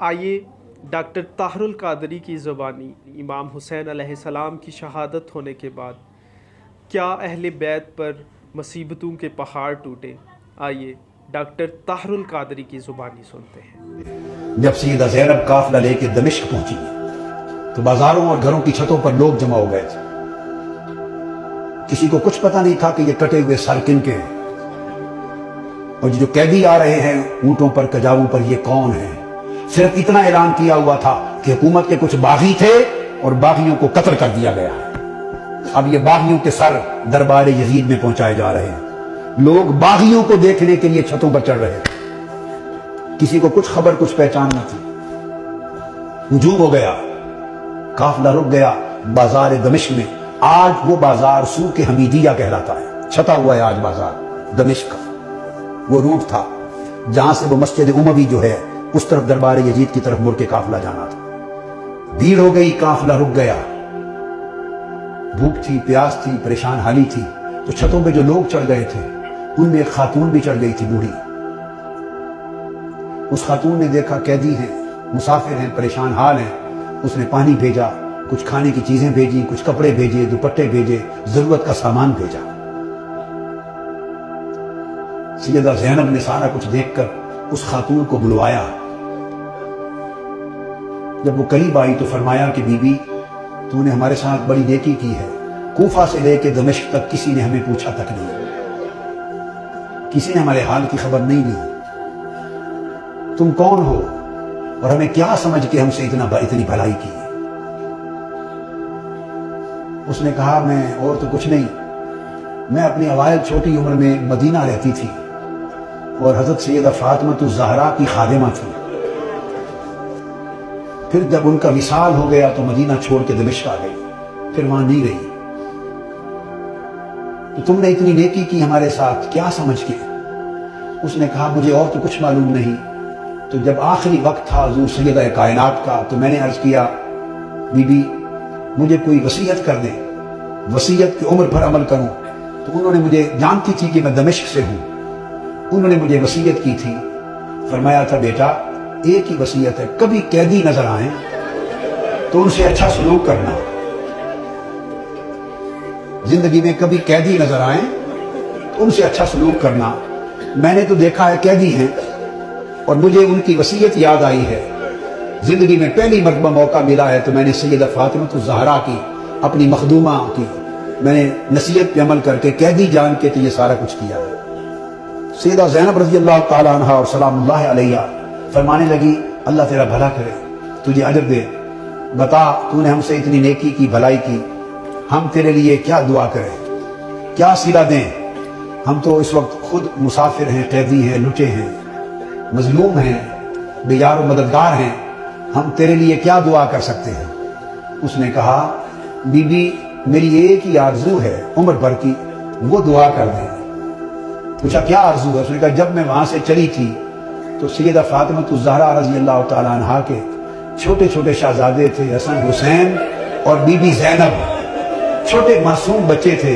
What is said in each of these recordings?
آئیے ڈاکٹر طاہر القادری کی زبانی امام حسین علیہ السلام کی شہادت ہونے کے بعد کیا اہل بیت پر مصیبتوں کے پہاڑ ٹوٹے، آئیے ڈاکٹر طاہر القادری کی زبانی سنتے ہیں۔ جب سیدہ زینب قافلہ لے کے دمشق پہنچی تو بازاروں اور گھروں کی چھتوں پر لوگ جمع ہو گئے تھے۔ کسی کو کچھ پتہ نہیں تھا کہ یہ کٹے ہوئے سر کن کے ہیں، اور جو قیدی آ رہے ہیں اونٹوں پر کجاووں پر، یہ کون ہیں؟ صرف اتنا اعلان کیا ہوا تھا کہ حکومت کے کچھ باغی تھے اور باغیوں کو قتل کر دیا گیا ہے۔ اب یہ باغیوں کے سر دربار یزید میں پہنچائے جا رہے ہیں۔ لوگ باغیوں کو دیکھنے کے لیے چھتوں پر چڑھ رہے تھے۔ کسی کو کچھ خبر کچھ پہچان نہ تھی۔ ہجوم ہو گیا، قافلہ رک گیا بازار دمشق میں۔ آج وہ بازار سوق حمیدیہ کہلاتا ہے، چھتا ہوا ہے آج بازار دمشق کا۔ وہ روٹ تھا جہاں سے وہ مسجد اموی جو ہے اس طرف دربار یزید کی طرف مڑ کے قافلہ جانا تھا۔ بھیڑ ہو گئی، قافلہ رک گیا۔ بھوک تھی، پیاس تھی، پریشان حالی تھی۔ تو چھتوں پہ جو لوگ چڑھ گئے تھے ان میں ایک خاتون بھی چڑھ گئی تھی، بوڑھی۔ اس خاتون نے دیکھا قیدی ہیں، مسافر ہیں، پریشان حال ہیں۔ اس نے پانی بھیجا، کچھ کھانے کی چیزیں بھیجی، کچھ کپڑے بھیجے، دوپٹے بھیجے، ضرورت کا سامان بھیجا۔ سیدہ زینب نے سارا کچھ دیکھ کر اس خاتون کو بلوایا۔ جب وہ قریب آئی تو فرمایا کہ بی بی، تو نے ہمارے ساتھ بڑی نیکی کی ہے۔ کوفہ سے لے کے دمشق تک کسی نے ہمیں پوچھا تک نہیں، کسی نے ہمارے حال کی خبر نہیں لی۔ تم کون ہو اور ہمیں کیا سمجھ کے ہم سے اتنی بھلائی کی؟ اس نے کہا میں اور تو کچھ نہیں، میں اپنی اوائل چھوٹی عمر میں مدینہ رہتی تھی اور حضرت سیدہ فاطمہ الزہرا کی خادمہ تھی۔ پھر جب ان کا وصال ہو گیا تو مدینہ چھوڑ کے دمشق آ گئی، پھر وہاں نہیں رہی۔ تو تم نے اتنی نیکی کی ہمارے ساتھ، کیا سمجھ کے؟ اس نے کہا مجھے اور تو کچھ معلوم نہیں۔ تو جب آخری وقت تھا حضور سیدہ کائنات کا تو میں نے عرض کیا بی بی مجھے کوئی وصیت کر دیں، وصیت کی عمر بھر عمل کروں۔ تو انہوں نے مجھے، جانتی تھی کہ میں دمشق سے ہوں، انہوں نے مجھے وصیت کی تھی۔ فرمایا تھا بیٹا ایک ہی وصیت ہے، کبھی قیدی نظر آئیں تو ان سے اچھا سلوک کرنا۔ زندگی میں کبھی قیدی نظر آئیں تو ان سے اچھا سلوک کرنا۔ میں نے تو دیکھا ہے قیدی ہیں اور مجھے ان کی وصیت یاد آئی ہے۔ زندگی میں پہلی مرتبہ موقع ملا ہے تو میں نے سیدہ فاطمہ الزہرا کی، اپنی مخدومہ کی، میں نے نصیحت پہ عمل کر کے قیدی جان کے تو یہ سارا کچھ کیا ہے۔ سیدہ زینب رضی اللہ تعالیٰ عنہا اور سلام اللہ علیہ فرمانے لگی اللہ تیرا بھلا کرے، تجھے اجر دے، بتا تو نے ہم سے اتنی نیکی کی، بھلائی کی، ہم تیرے لیے کیا دعا کریں، کیا صلہ دیں؟ ہم تو اس وقت خود مسافر ہیں، قیدی ہیں، لٹے ہیں، مظلوم ہیں، بے یار و مددگار ہیں، ہم تیرے لیے کیا دعا کر سکتے ہیں؟ اس نے کہا بی بی میری ایک ہی آرزو ہے عمر بھر کی، وہ دعا کر دیں۔ پوچھا کیا آرزو ہے؟ اس نے کہا جب میں وہاں سے چلی تھی تو سیدہ فاطمہ الزہرا رضی اللہ تعالیٰ عنہا کے چھوٹے چھوٹے شہزادے تھے، حسن حسین اور بی بی زینب، چھوٹے معصوم بچے تھے۔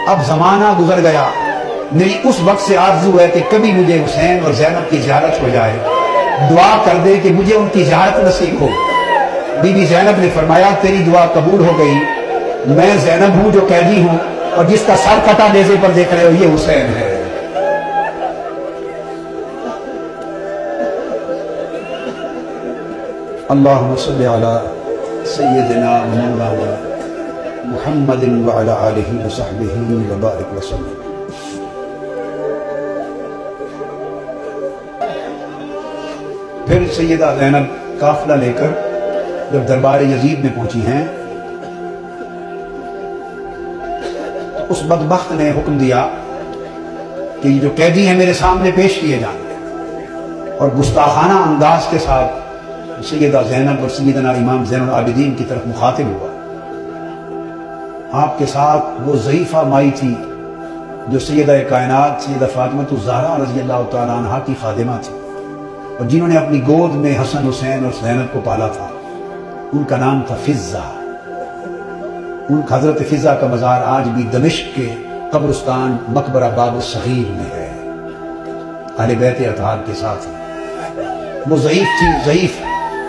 اب زمانہ گزر گیا، میری اس وقت سے آرزو ہے کہ کبھی مجھے حسین اور زینب کی زیارت ہو جائے، دعا کر دے کہ مجھے ان کی زیارت نصیب ہو۔ بی بی زینب نے فرمایا تیری دعا قبول ہو گئی، میں زینب ہوں جو قیدی ہوں، اور جس کا سر کٹا نیزے پر دیکھ رہے ہو یہ حسین ہے۔ اللہم صلی علی سیدنا و مولانا محمد وعلی آلہ وصحبہ وبارک وسلم۔ پھر سیدہ زینب قافلہ لے کر جب دربار یزید میں پہنچی ہیں تو اس بدبخت نے حکم دیا کہ یہ جو قیدی ہیں میرے سامنے پیش کیے جائیں، اور گستاخانہ انداز کے ساتھ سیدہ زینب اور سیدنا امام زین العابدین کی طرف مخاطب ہوا۔ آپ کے ساتھ وہ ضعیفہ مائی تھی جو سیدہ کائنات سیدہ فاطمہ الزہرا رضی اللہ تعالیٰ عنہا کی خادمہ تھی، اور جنہوں نے اپنی گود میں حسن حسین اور زینب کو پالا تھا۔ ان کا نام تھا فضہ۔ ان حضرت فضہ کا مزار آج بھی دمشق کے قبرستان مقبرہ باب الصغیر میں ہے، اہل بیت اطہار کے ساتھ۔ وہ ضعیف تھی، ضعیف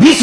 20